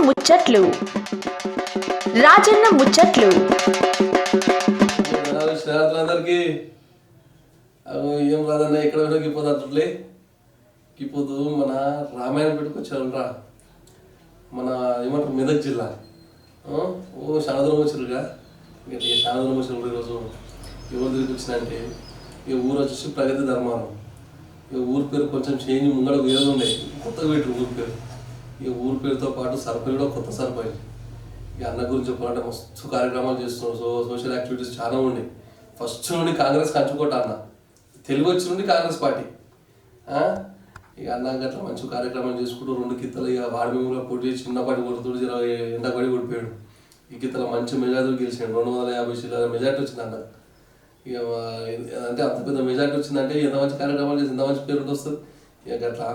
ముచ్చట్లు స్నేహితులందరికీ ఏం రాదన్న ఎక్కడ పోతుంటే ఇప్పుడు మన రామాయణం పెట్టుకొచ్చారురా మన ఏమంటారు మెదక్ జిల్లా ఓ చాలా దూరం వచ్చారుగా ఇంకా చాలా దూరం వచ్చారు. ఈరోజు ఎవరు తిరిగి వచ్చినంటే ఈ ఊరు వచ్చేసి ప్రగతి ధర్మారం. ఈ ఊరి పేరు కొంచెం చేంజ్ ముంగడ వేరే ఉండే కొత్తగా పెట్టారు ఊరి పేరు. ఈ ఊరి పేరుతో పాటు సర్పంచ్ కూడా కొత్త సర్పంచ్. ఈ అన్న గురించి చెప్పాలంటే మస్తు కార్యక్రమాలు చేస్తున్నారు. సోషల్ యాక్టివిటీస్ చాలా ఉన్నాయి. ఫస్ట్ నుండి కాంగ్రెస్ కంచుకోట అన్న తెలుగు వచ్చి నుండి కాంగ్రెస్ పార్టీ. ఇక అన్న గట్లా మంచి కార్యక్రమాలు చేసుకుంటూ 2 కిత్తలు ఇక వాడి మేము పోటీ చిన్నపాటి కొడుతుడు ఎండపడి కొడిపోయాడు. ఈ కిత్తల మంచి మెజార్టీ గెలిచాడు. 250 శీలాల మెజార్టీ వచ్చింది అన్న. ఇక అంటే అంత పెద్ద మెజార్టీ వచ్చిందంటే ఎంత మంచి కార్యక్రమాలు చేసి ఎంత మంచి పేరు వస్తుంది. ఇక గట్లా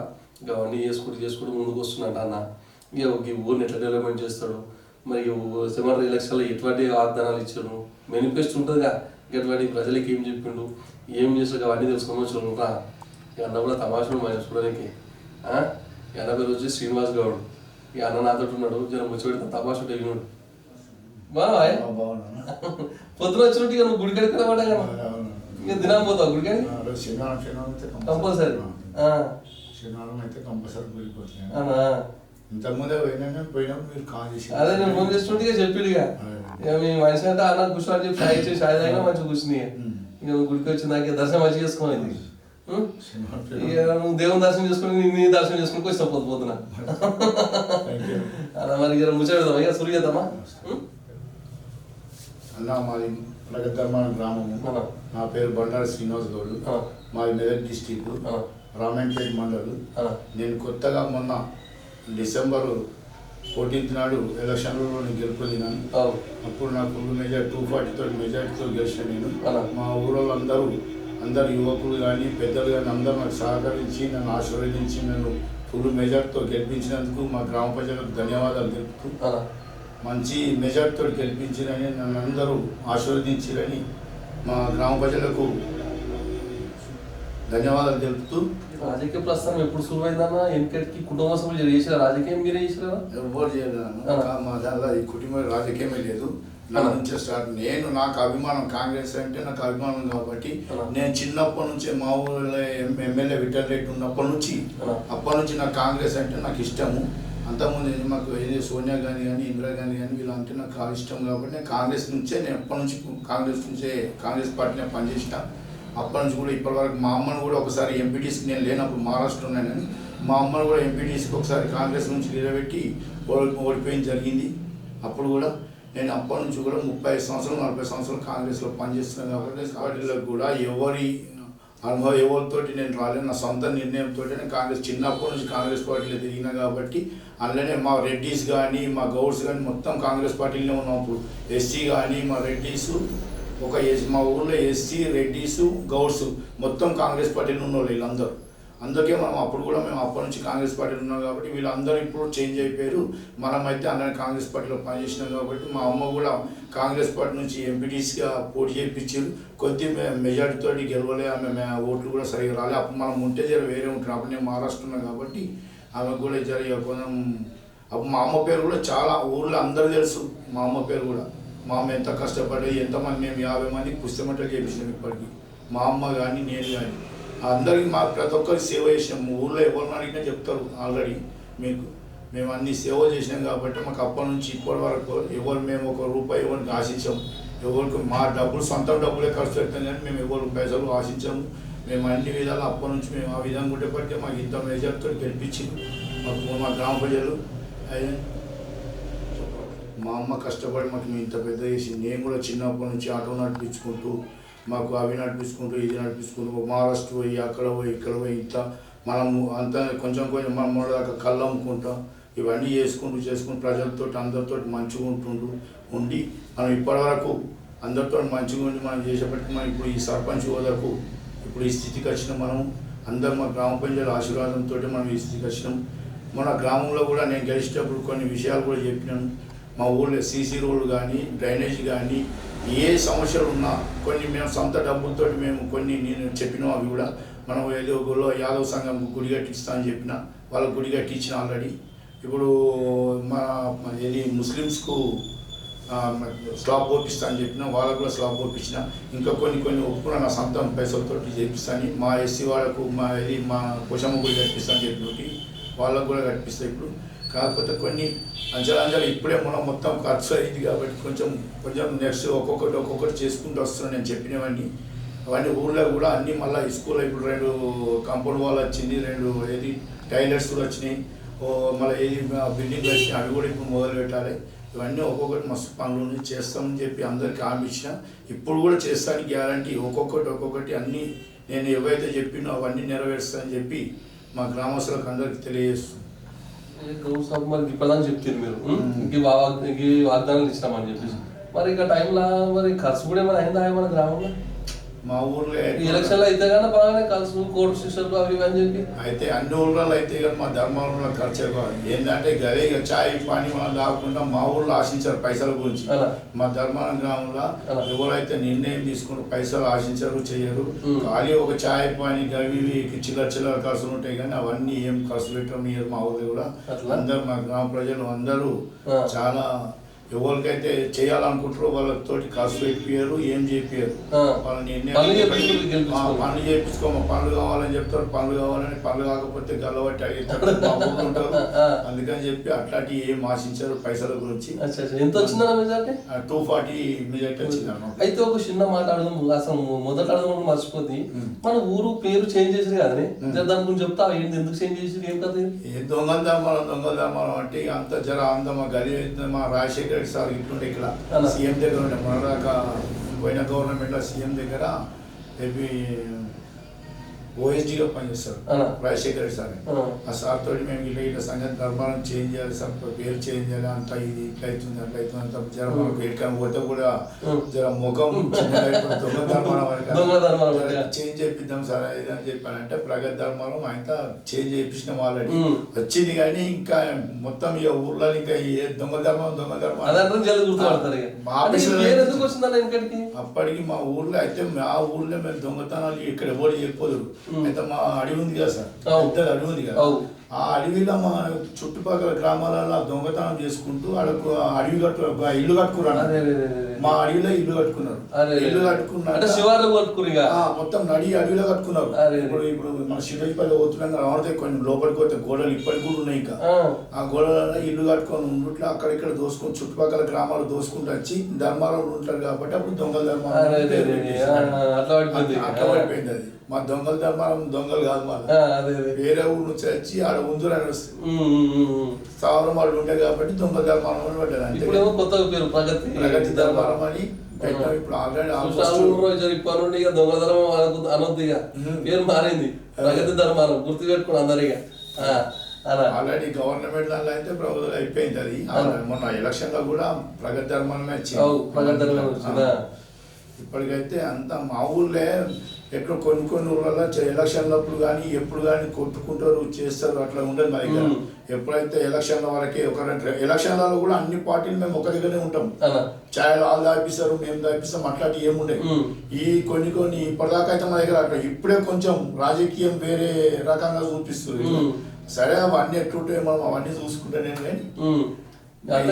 ఇక అవన్నీ చేసుకుంటూ ముందుకు వస్తున్నట్టు అన్న. ఇక ఈ ఊరిని ఎట్లా డెవలప్మెంట్ చేస్తాడు, మరి సెమంటర్ ఎలక్షన్లో ఎటువంటి వాగ్దానాలు ఇచ్చాడు, మేనిఫెస్టో ఉంటుందిగా ఎటువంటి ప్రజలకి ఏం చెప్పిండు, ఏం చేస్తాడు అవన్నీ తెలుసుకొని వచ్చాడురా. ఈ అన్న కూడా తమాషాడు మన చూడడానికి. ఈ అన్న పేరు వచ్చి శ్రీనివాస్ గౌడ్. ఈ అన్న నాతో ఉన్నాడు, జనం ముచ్చిపెడితే తమాషా ఎగినాడు. బాగా పొద్దున వచ్చినట్టు ఇక నువ్వు గుడికాడికి రావాడా కదా, ఇక దినం పోతావు గుడికాడి కంపల్సరీ. అదే నేను ఫోన్ చేస్తుంటే ఇక చెప్పిండు. ఇక మీ మనిషి అంటే అన్న కూర్చోని చెప్పి సాయి ఇచ్చి సాయి అయినా మంచిగా కూర్చుని ఇక గుడికి వచ్చిందాక దర్శనం మంచిగా చేసుకోవాలి. ఇక నువ్వు దేవుని దర్శనం చేసుకుని నీ దర్శనం చేసుకుని వచ్చిన పొద్దున అలా మరి ఇక ముచ్చాడుదామా ఇక సురి చేద్దామా. అన్న మాది ప్రగతి ధర్మాన గ్రామము. నా పేరు బండారు శ్రీనివాస్ గౌడ్. మాది మెదక్ డిస్టిక్ రామాయణపేట మండలు. నేను కొత్తగా మొన్న డిసెంబర్ 14th నాడు ఎలక్షన్లో గెలుపొందినాను. అప్పుడు నాకు ఫుల్ మెజార్టీ 240 మెజార్టీతో గెలిచిన నేను. మా ఊళ్ళో అందరు యువకులు కానీ పెద్దలు కానీ అందరూ నాకు సహకరించి నన్ను ఆశీర్వదించి నన్ను ఫుల్ మెజార్టీతో గెలిపించినందుకు మా గ్రామ ప్రజలకు ధన్యవాదాలు తెలుపుతూ, మంచి మెజార్టీతో గెలిపించిరని నన్ను అందరూ ఆశీర్వదించిరని మా గ్రామ ప్రజలకు ధన్యవాదాలు తెలుపుతూ. రాజకీయ ప్రస్థానం ఎప్పుడు సులువైందన్న? వెనకటికి కుటుంబ సభ్యులు చేసిన రాజకీయం మీరే చేసారా? ఎవరు చేయలేదు. మా దాంట్లో ఈ కుటుంబ రాజకీయమే లేదు. నా నుంచే స్టార్ట్. నాకు అభిమానం కాంగ్రెస్ అంటే నాకు అభిమానం కాబట్టి నేను చిన్నప్పటి నుంచే మా ఊళ్ళో ఎమ్మెల్యే విఠల్ రెడ్డి ఉన్నప్పటి నుంచి నాకు కాంగ్రెస్ అంటే నాకు ఇష్టము. అంతకుముందు మాకు సోనియా గాంధీ కానీ ఇందిరా గాంధీ కానీ వీళ్ళంటే నాకు ఇష్టం కాబట్టి నేను ఎప్పటి నుంచి కాంగ్రెస్ పార్టీనే పనిచేసిన. అప్పటి నుంచి కూడా ఇప్పటి వరకు మా అమ్మను కూడా ఒకసారి ఎంపీటీసీకి నేను లేనప్పుడు మహారాష్ట్ర ఉన్నాను కానీ మా అమ్మను కూడా ఎంపీటీసీకి ఒకసారి కాంగ్రెస్ నుంచి నిలబెట్టి ఓడిపోయింది జరిగింది. అప్పుడు కూడా నేను అప్పటి నుంచి కూడా 30 సంవత్సరాలు 40 సంవత్సరాలు కాంగ్రెస్లో పనిచేస్తున్నాను కాబట్టి వాటిలో కూడా ఎవరితోటి నేను రాలేదు. నా సొంత నిర్ణయంతో నేను చిన్నప్పటి నుంచి కాంగ్రెస్ పార్టీలో తిరిగినా కాబట్టి అందులోనే మా రెడ్డిస్ కానీ మా గౌడ్స్ కానీ మొత్తం కాంగ్రెస్ పార్టీలోనే ఉన్నాం. అప్పుడు ఎస్సీ కానీ మా రెడ్డిస్ మా ఊళ్ళో ఎస్సీ రెడ్డిస్ గౌడ్స్ మొత్తం కాంగ్రెస్ పార్టీలో ఉన్న వాళ్ళు వీళ్ళందరూ. అందుకే మేము అప్పటి నుంచి కాంగ్రెస్ పార్టీలో ఉన్నాం కాబట్టి వీళ్ళందరూ ఇప్పుడు చేంజ్ అయిపోయారు. మనమైతే అందరినీ కాంగ్రెస్ పార్టీలో పనిచేసినాం కాబట్టి మా అమ్మ కూడా కాంగ్రెస్ పార్టీ నుంచి ఎంపీటీసీగా పోటీ చేయించారు. కొద్ది మెజార్టీతో గెలవలే. ఆమె ఓట్లు కూడా సరిగా రాలే. అప్పుడు మనం ఉంటే వేరే ఉంటుంది. అప్పుడు నేను మహారాష్ట్ర ఉన్నాను కాబట్టి ఆమె కూడా కొంచెం అప్పుడు మా అమ్మ పేరు కూడా చాలా ఊళ్ళో అందరూ తెలుసు. మా అమ్మ పేరు కూడా మా అమ్మ ఎంత కష్టపడి ఎంతమంది మేము 50 మందికి పుస్తకమట్టలు చేయించినాం. ఇప్పటికీ మా అమ్మ కానీ నేను కానీ అందరికీ ప్రతి ఒక్కరికి సేవ చేసినాం. ఊళ్ళో ఎవరిని అడిగినా చెప్తారు ఆల్రెడీ మీకు. మేము అన్ని సేవ చేసినాం కాబట్టి మాకు అప్పటి నుంచి ఇప్పటి వరకు మేము ₹1 ఎవరికి ఆశించాము. ఎవరికి మా సొంత డబ్బులే ఖర్చు పెడతాం కానీ మేము ఎవరికి పైసలు ఆశించాము. మేము అన్ని విధాలు అప్పటి నుంచి మేము ఆ విధంగా ఉండేప్పటికే మాకు ఇంత మెజార్టీతో గెలిపించింది మా గ్రామ ప్రజలు. మా అమ్మ కష్టపడి మాకు ఇంత పెద్ద చేసింది. నేను కూడా చిన్నప్పటి నుంచి ఆటో నడిపించుకుంటూ మాకు అవి నడిపించుకుంటూ ఇది నడిపించుకుంటూ మహారాష్ట్ర పోయి అక్కడ పోయి ఇక్కడ పోయి ఇంత మనము అంతా కొంచెం మనం మొదటిదాకా కళ్ళు అమ్ముకుంటాం. ఇవన్నీ చేసుకుంటూ ప్రజలతో అందరితో మంచిగా ఉండి మనం ఇప్పటివరకు అందరితో మంచిగా ఉండి మనం చేసేప్పటికీ మనం ఇప్పుడు ఈ సర్పంచ్ హోదాకు ఇప్పుడు ఈ స్థితికి వచ్చినాం. మనం అందరు మా గ్రామ ప్రజల ఆశీర్వాదంతో మనం ఈ స్థితికి వచ్చినాం. మన గ్రామంలో కూడా నేను గెలిచేటప్పుడు కొన్ని విషయాలు కూడా చెప్పినాను. మా ఊళ్ళో సీసీ రోడ్లు కానీ డ్రైనేజ్ కానీ ఏ సమస్యలు ఉన్నా కొన్ని మేము సొంత డబ్బులతో నేను చెప్పినాం. అవి కూడా మనం ఏదో గుడిలో యాదవ్ సంఘం గుడి కట్టిస్తా అని చెప్పిన వాళ్ళ గుడి కట్టించిన ఆల్రెడీ. ఇప్పుడు మా ఏది ముస్లిమ్స్కు స్లాబ్ పోపిస్తా అని చెప్పిన వాళ్ళకు కూడా స్లాబ్ పోపించిన, ఇంకా కొన్ని ఒప్పుకున్న నా సొంతం పైసలతో చేపిస్తాను. మా ఎస్సీ వాళ్ళకు మా పోషమ్మ గుడి కట్టిస్తా అని చెప్పి వాళ్ళకు కూడా కట్టిస్తాయి ఇప్పుడు. కాకపోతే కొన్ని అంచెలంచెలు ఇప్పుడే మనం మొత్తం ఖర్చు అయింది కాబట్టి కొంచెం నెక్స్ట్ ఒక్కొక్కటి చేసుకుంటూ వస్తున్నాను నేను చెప్పినవన్నీ. అవన్నీ ఊళ్ళో కూడా అన్నీ మళ్ళీ స్కూల్లో ఇప్పుడు 2 కాంపౌండ్ వాళ్ళు వచ్చింది, 2 టైలర్స్ కూడా వచ్చినాయి, మళ్ళీ బిల్డింగ్ వచ్చినాయి, అవి కూడా ఇప్పుడు మొదలు పెట్టాలి. ఇవన్నీ ఒక్కొక్కటి మస్తు పనులు చేస్తామని చెప్పి అందరికి హామీ ఇచ్చిన, ఇప్పుడు కూడా చేస్తానికి గ్యారంటీ. ఒక్కొక్కటి అన్నీ నేను ఏవైతే చెప్పినో అవన్నీ నెరవేరుస్తానని చెప్పి మా గ్రామస్తులకు అందరికి తెలియజేస్తున్నాను. మరి ఇప్పటిదాకా చెప్తారు మీరు ఈ వాగ్దానాలు ఇచ్చినామని చెప్పేసి, మరి ఇక టైంలో మరి ఖర్చు కూడా ఏమైనా అయిందా మన గ్రామంలో? మా ఊర్లో ఎలక్షన్లు అయితే కానీ బాగానే ఖర్చు కోర్టు శిక్షలు అవి అని చెప్పి అయితే అన్ని ఊళ్ళలో అయితే కానీ మా ధర్మంలో ఖర్చు ఎక్కువ. ఏంటంటే గదే ఇక చాయ్ పానీ మనం తాగకుండా మా ఊళ్ళో ఆశించారు పైసల గురించి. మా ధర్మాన గ్రామంలో ఎవరైతే నిర్ణయం తీసుకుంటూ పైసలు ఆశించారు చేయరు, ఖాళీ ఒక చాయ్ పానీ గవి చిల్లర ఖర్చులు ఉంటాయి కానీ అవన్నీ ఏం ఖర్చు పెట్టడం మా ఊళ్ళో కూడా. అందరు మా గ్రామ ప్రజలు అందరూ చాలా ఎవరికైతే చేయాలనుకుంటారో వాళ్ళతోటి ఖర్చు పెట్టిపోయారు, ఏం చెప్పారు. వాళ్ళని పనులు చేయించుకోమా, పనులు కావాలని చెప్తారు, పనులు కావాలని, పనులు కాకపోతే గల్లబట్టి అడిగిస్తారు, ఉంటారు. అందుకని చెప్పి అట్లాంటి ఏం ఆశించారు పైసల గురించి. ఎంత వచ్చిందన్న మెజార్టీ? 240 మెజార్టీ వచ్చింది. అయితే ఒక చిన్న మాట అడగడం, అసలు మొదట అడగడం మర్చిపోద్ది, మన ఊరు పేరు చేంజ్ చేసారు కదని దాని గురించి చెప్తా, ఏంటి ఎందుకు చేంజ్ చేసి ఏం కదా? దొంగదామారం అంటే అంత మా గలి మా రాజశేఖర్ సార్ ఇట్లుండే ఇక్కడ సీఎం దగ్గర ఉండే, మనదాకా పోయిన గవర్నమెంట్లో సీఎం దగ్గర ఓఎస్డీగా పనిచేస్తారు రాజశేఖర్ రెడ్డి సార్. ఆ సార్ తోటి మేము ఇట్లా సంగతి ధర్మాలను చేంజ్ చేయాలి సార్, పేరు చేంజ్ చేయాలి, అంత ఇది ఇట్లా అవుతుంది అట్లా అవుతుంది అంత జర మనకు ఎక్కడికైనా పోతే కూడా జర ముఖం దొంగ ధర్మాలం చేంజ్ చేపిద్దాం సార్ ఇది అని చెప్పానంటే ప్రగతి ధర్మాలం ఆయన చేంజ్ చేయించిన వాళ్ళని వచ్చింది. కానీ ఇంకా మొత్తం ఇక ఊర్లో ఇంకా ఏ దొంగ ధర్మం అప్పటికి మా ఊర్లో అయితే మేము దొంగతనాలు ఇక్కడ ఎవరు చేయకపోదురు. అయితే మా అడవి ఉంది కదా సార్, పెద్ద అడవి ఉంది కదా, ఆ అడవిలో మా చుట్టుపక్కల గ్రామాలలో దొంగతనం చేసుకుంటూ అడకు అడవి ఇల్లు కట్టుకున్నారు. మా అడవిలో ఇల్లు కట్టుకున్నారు. ఇల్లు కట్టుకున్నారు మొత్తం అడవిలో కట్టుకున్నారు. ఇప్పుడు మన శివపల్లి పోతున్నాం రావడితే కొన్ని లోపలికి పోతే గోడలు ఇప్పటికి కూడా ఉన్నాయి. ఇంకా ఆ గోడలలో ఇల్లు కట్టుకొని ఉండుట్లో అక్కడిక్కడ దోసుకొని చుట్టుపక్కల గ్రామాలు దోసుకుంటూ వచ్చి ధర్మాలు ఉంటారు కాబట్టి అప్పుడు దొంగల ధర్మాలు అట్లా పడిపోయింది. అది మా దొంగల ధర్మాలం దొంగలు కాదు, మా వేరే ఊరు నుంచి వచ్చి ఆడ ఉంజురని వస్తుంది స్థావరం వాళ్ళు ఉంటాయి కాబట్టి దొంగ ధర్మాలం అని పడ్డారు. కొత్త పేరు ప్రగతి ధర్మాలం అని పెట్టాం. ఇప్పుడు ఆల్రెడీ దొంగ ధర్మం అనొద్దు, ఇక పేరు మారింది ప్రగతి ధర్మాలం, గుర్తు పెట్టుకుని అందరిగా. ఆల్రెడీ గవర్నమెంట్ దాంట్లో అయితే ప్రభుత్వం అయిపోయింది. అది మొన్న ఎలక్షన్ లో కూడా ప్రగతి ధర్మాలమే వచ్చింది. ఇప్పటికైతే అంతా మా ఊళ్ళే ఎక్కడ కొన్ని ఊళ్ళలో ఎలక్షన్లప్పుడు కానీ ఎప్పుడు కానీ కొట్టుకుంటారు చేస్తారు, అట్లా ఉండదు మా దగ్గర. ఎప్పుడైతే ఎలక్షన్ల వరకే ఎలక్షన్లలో కూడా అన్ని పార్టీలు మేము ఒక దగ్గరనే ఉంటాం. ఛాయలు వాళ్ళు దాపిస్తారు, మేము దాపిస్తాం, అట్లాంటివి ఏముండే. ఈ కొన్ని ఇప్పటిదాకా అయితే మా దగ్గర అట్లా ఇప్పుడే కొంచెం రాజకీయం వేరే రకంగా చూపిస్తుంది. సరే అవన్నీ ఎట్లుంటాయి మనం అవన్నీ చూసుకుంటానే కానీ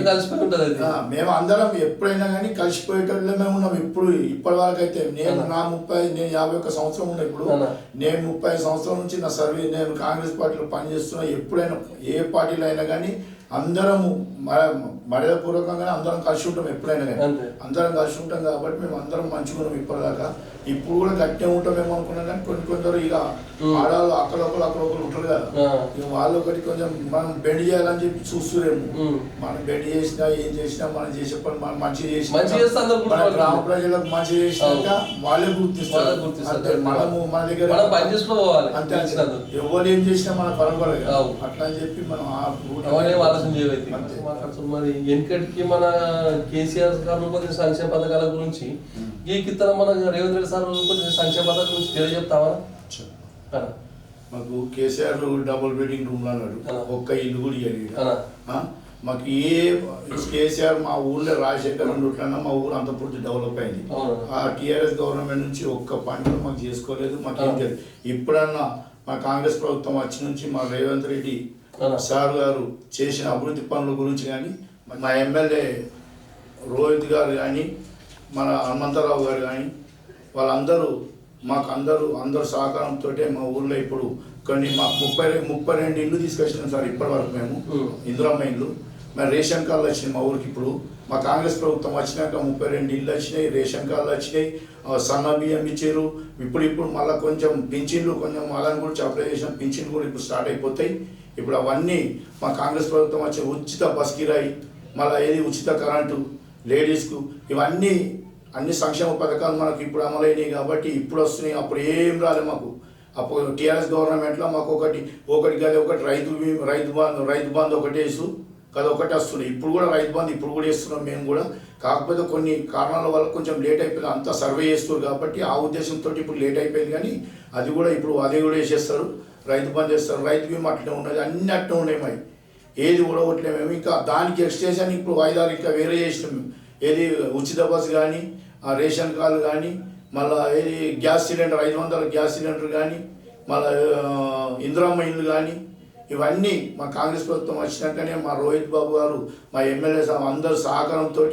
కలిసిపోయి ఉంటుంది. మేము అందరం ఎప్పుడైనా కానీ కలిసిపోయేటోళ్ళమే ఉన్నాం. ఇప్పటి వరకు అయితే నేను 51 సంవత్సరం ఉన్నా. ఇప్పుడు నేను 30 సంవత్సరాల నుంచి నా సర్వీస్ నేను కాంగ్రెస్ పార్టీలో పనిచేస్తున్నా. ఎప్పుడైనా ఏ పార్టీలో అయినా కానీ అందరము మర్యాదపూర్వకంగానే అందరం కలిసి ఉంటాం. ఎప్పుడైనా కానీ అందరం కలిసి ఉంటాం కాబట్టి మేము అందరం మంచిగా ఉన్నాం ఇప్పటిదాకా. ఇప్పుడు కూడా గట్టిగా ఉంటామేమో అనుకున్నాం కానీ కొందరు ఇక ఆడవాళ్ళు అక్కడొకరు ఉంటారు కదా, ఇక వాళ్ళు ఒకటి కొంచెం మనం బెండ్ చేయాలని చెప్పి చూస్తురేమో. మనం బెండ్ చేసినా ఏం చేసినా మనం చేసే పని మనం మంచిగా చేసినా గ్రామ ప్రజలకు మంచిగా చేసినాక వాళ్ళే గుర్తిస్తారు. మనము మన దగ్గర అంతే ఎవరు ఏం చేసినా మన పరపడదు అట్లా అని చెప్పి మనం మరి వెనకటికి మన కేసీఆర్ గారు రూపొందించిన సంక్షేమ పథకాల గురించి ఈ కిత్తన మన రేవంత్ రెడ్డి సార్ రూపొందించిన సంక్షేమ పథకాల గురించి తెలియజెప్తావా? మాకు కేసీఆర్ డబుల్ బెడ్డింగ్ రూమ్ అన్నాడు, ఒక్క ఇల్లు కూడా ఇవ్వలేదు మాకు. కేసీఆర్ మా ఊళ్ళో రాజశేఖర్ ఉండుట్లన్నా మా ఊరు అంత పూర్తి డెవలప్ అయింది. ఆ టీఆర్ఎస్ గవర్నమెంట్ నుంచి ఒక్క పని మాకు చేసుకోలేదు, మాకేం తెలియదు. ఇప్పుడన్నా మా కాంగ్రెస్ ప్రభుత్వం వచ్చి నుంచి మా రేవంత్ రెడ్డి సార్ గారు చేసిన అభివృద్ధి పనుల గురించి కానీ మా ఎమ్మెల్యే రోహిత్ గారు కానీ మన హనుమంతరావు గారు కానీ వాళ్ళందరూ అందరూ సహకారంతో మా ఊర్లో ఇప్పుడు కొన్ని మాకు 32 ఇల్లు తీసుకొచ్చినాం సార్ ఇప్పటి వరకు మేము ఇందిరమ్మ ఇల్లు. మరి రేషన్ కార్డులు వచ్చినాయి మా ఊరికి. ఇప్పుడు మా కాంగ్రెస్ ప్రభుత్వం వచ్చినాక 32 ఇల్లు వచ్చినాయి, రేషన్ కార్డులు వచ్చినాయి, సన్న బియ్యం ఇచ్చారు. ఇప్పుడు మళ్ళీ కొంచెం పింఛన్లు కొంచెం వాళ్ళని కూడా అప్లై చేసిన పింఛన్లు కూడా ఇప్పుడు స్టార్ట్ అయిపోతాయి. ఇప్పుడు అవన్నీ మా కాంగ్రెస్ ప్రభుత్వం వచ్చే ఉచిత బస్ కిరాయి, మళ్ళీ ఉచిత కరెంటు లేడీస్కు, ఇవన్నీ అన్ని సంక్షేమ పథకాలు మనకు ఇప్పుడు అమలైనవి కాబట్టి ఇప్పుడు వస్తున్నాయి. అప్పుడు ఏం రాలేదు మాకు. అప్పుడు టీఆర్ఎస్ గవర్నమెంట్లో మాకు ఒకటి రైతు బంధు ఒకటి వేసు కదా ఒకటి వస్తున్నాయి. ఇప్పుడు కూడా రైతు బంధు ఇప్పుడు కూడా వేస్తున్నాం మేము కూడా. కాకపోతే కొన్ని కారణాల వల్ల కొంచెం లేట్ అయిపోయింది. అంతా సర్వే చేస్తారు కాబట్టి ఆ ఉద్దేశంతో ఇప్పుడు లేట్ అయిపోయింది. కానీ అది కూడా ఇప్పుడు అదే కూడా వేసేస్తారు, రైతు బంధు వేస్తారు, రైతు బీమా అట్లనే ఉన్నది, అన్నీ అట్లనే ఉన్నాయి. మరి ఏది కూడా ఒకట్లే మేము ఇంకా దానికి ఎక్స్టెన్షన్ ఇప్పుడు వాయిదాలు ఇంకా వేరే చేసినాం మేము. ఏది ఉచిత బస్ కానీ, రేషన్ కార్డు కానీ, మళ్ళీ ఏది గ్యాస్ సిలిండర్ 500 గ్యాస్ సిలిండర్ కానీ, మళ్ళీ ఇందిరమ్మ ఇల్లు కానీ, ఇవన్నీ మా కాంగ్రెస్ ప్రభుత్వం వచ్చినాకనే మా రోహిత్ బాబు గారు, మా ఎమ్మెల్యే అందరు సహకారంతో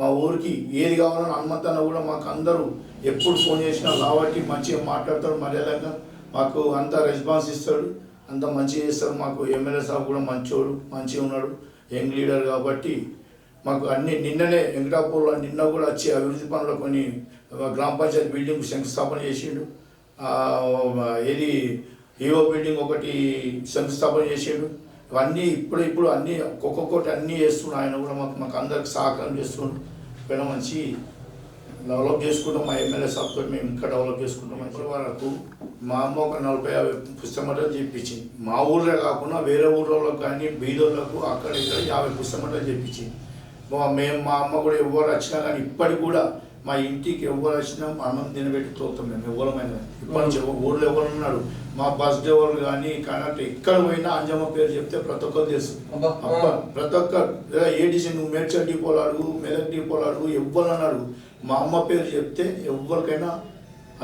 మా ఊరికి ఏది కావాలని హనుమంతన్న కూడా మాకు అందరూ ఎప్పుడు ఫోన్ చేసినా కాబట్టి మంచిగా మాట్లాడతాడు, మర్యాదగా మాకు అంతా రెస్పాన్స్ ఇస్తాడు, అంతా మంచిగా చేస్తాడు. మాకు ఎమ్మెల్యే సాబ్ కూడా మంచోడు, మంచిగా ఉన్నాడు, యంగ్ లీడర్ కాబట్టి మాకు అన్ని నిన్ననే వెంకటాపూర్లో నిన్న కూడా వచ్చి అభివృద్ధి పనులు కొన్ని గ్రామ పంచాయతీ బిల్డింగ్ శంకుస్థాపన చేసిండు. ఏది ఈవో బిల్డింగ్ ఒకటి శంకుస్థాపన చేసిండు. ఇవన్నీ ఇప్పుడు అన్నీ ఒక్కొక్కటి అన్నీ చేస్తున్నాడు. ఆయన కూడా మాకు అందరికి సహకారం చేస్తున్నాడు. పైన మంచి డెవలప్ చేసుకుంటాం. మా ఎమ్మెల్యే సాబ్తో మేము ఇంకా డెవలప్ చేసుకుంటాం. ఇప్పటి వరకు మా అమ్మ ఒక 40-50 పుస్తకమటలు చెప్పించింది. మా ఊళ్ళో కాకుండా వేరే ఊళ్ళో కానీ బీదోళ్ళకు అక్కడ ఇక్కడ 50 పుస్తకమటలు చెప్పించింది. మా అమ్మ కూడా ఎవరు వచ్చినా కానీ ఇప్పటికి కూడా మా ఇంటికి ఎవరు వచ్చినా మా అన్నం తినబెట్టి తోలుతాం మేము ఎవరమైన. ఇప్పటి నుంచి ఊళ్ళో ఎవరు ఉన్నాడు, మా బస్ డ్రైవర్లు కానీ కండక్టర్ ఎక్కడ పోయినా అంజమ్మ పేరు చెప్తే ప్రతి ఒక్కరు తెలుసు. ప్రతి ఒక్కరు ఏటీసీ నువ్వు మేడ్చల్ డిపోలు అడుగు, మెదక్ డిపోలు అడుగు, ఎవరు అన్నాడు మా అమ్మ పేరు చెప్తే ఎవరికైనా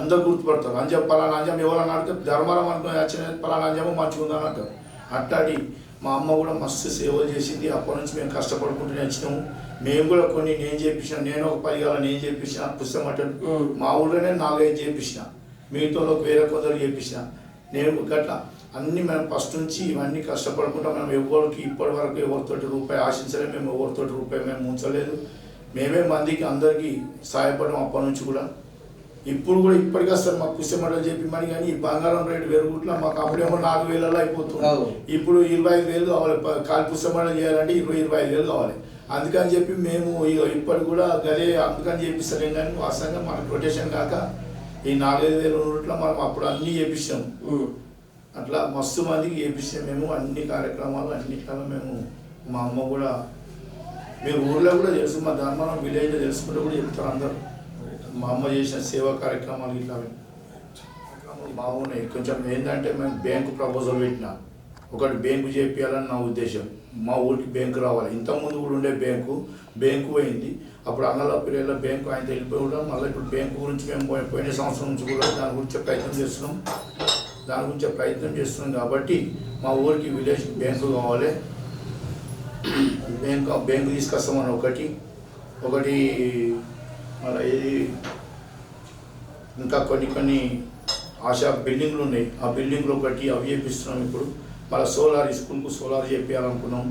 అందరు గుర్తుపడతారు. పలానా అంజమ్మ ఎవరన్నా అడిగితే ధర్మవరం అనుకుని వచ్చిన పలానా అంజమ్మ మంచిగా ఉందని అంటారు. అట్లాంటి మా అమ్మ కూడా మస్తు సేవలు చేసింది. అప్పటి నుంచి మేము కష్టపడుకుంటూనే వచ్చినాము. మేము కూడా కొన్ని నేను చేయించిన, నేను ఒక 10 కాలం నేను చేయించిన పుస్తకమటలు మా ఊళ్ళోనే 4-5 చేయించిన, మిగతా వేరే కొందరు చేయించిన. నేను గట్లా అన్నీ మేము ఫస్ట్ నుంచి ఇవన్నీ కష్టపడుకుంటాం. మేము ఎవరికి ఇప్పటి వరకు ఎవరితోటి రూపాయి ఆశించలేదు, మేము ఎవరితోటి రూపాయి మేము ఉంచలేదు. మేమే మందికి అందరికీ సహాయపడడం అప్పటి నుంచి కూడా. ఇప్పుడు కూడా ఇప్పటికీ వస్తారు మాకు పుస్తకమటలు చెప్పి మరి. కానీ ఈ బంగారం రేటు పెరుగుట్లా మాకు అప్పుడేమో 4,000 అయిపోతుంది. ఇప్పుడు 25,000 కావాలి. కాలి పుస్తకమటలు చేయాలంటే 25,000 కావాలి. అందుకని చెప్పి మేము ఇప్పటికి కూడా గదే అందుకని చేపిస్తలేం. కానీ వాస్తవంగా మనకు రొటేషన్ కాక ఈ 4,000 ఉన్నట్ల మనం అప్పుడు అన్నీ చేపించాము. అట్లా మస్తు మందికి చేపించాము మేము అన్ని కార్యక్రమాలు అన్నిట్లో మేము. మా అమ్మ కూడా మీరు ఊళ్ళో కూడా తెలుసు, మా ధర్మవరం విలేజ్లో తెలుసుకుంటే కూడా చెప్తారు అందరూ మా అమ్మ చేసిన సేవా కార్యక్రమాలు ఇట్లా బాగున్నాయి. కొంచెం ఏంటంటే మేము బ్యాంకు ప్రపోజల్ పెట్టినా, ఒకటి బ్యాంకు చేపించాలని నా ఉద్దేశం. మా ఊరికి బ్యాంకు రావాలి. ఇంతకుముందు కూడా ఉండే బ్యాంకు పోయింది. అప్పుడు అంగళ పిల్లల బ్యాంకు ఆయన వెళ్ళిపోయి కూడా మళ్ళీ ఇప్పుడు బ్యాంకు గురించి మేము పోయిన సంవత్సరం నుంచి కూడా దాని గురించి ప్రయత్నం చేస్తున్నాం కాబట్టి మా ఊరికి విలేజ్ బ్యాంకు కావాలి. బ్యాంకు తీసుకొస్తామని ఒకటి మళ్ళీ ఇది ఇంకా కొన్ని ఆశా బిల్డింగ్లు ఉన్నాయి. ఆ బిల్డింగ్లు ఒకటి అవి చేపిస్తున్నాం. ఇప్పుడు మళ్ళీ సోలార్ స్కూల్కు సోలార్ చేపించాలనుకున్నాం.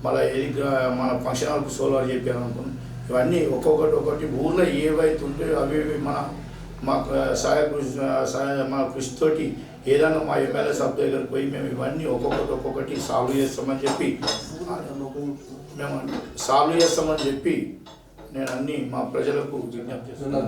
మళ్ళీ ఏది మన ఫంక్షన్ హాల్కు సోలార్ చేపించాలనుకున్నాం. ఇవన్నీ ఒక్కొక్కటి ఊళ్ళో ఏవైతే ఉంటే అవి మా కృషితోటి ఏదైనా మా ఎమ్మెల్యే సబ్ దగ్గరికి పోయి మేము ఇవన్నీ ఒక్కొక్కటి సాల్వ్ చేస్తామని చెప్పి నేను అన్ని మా ప్రజలకు విజ్ఞప్తి చేస్తున్నాను.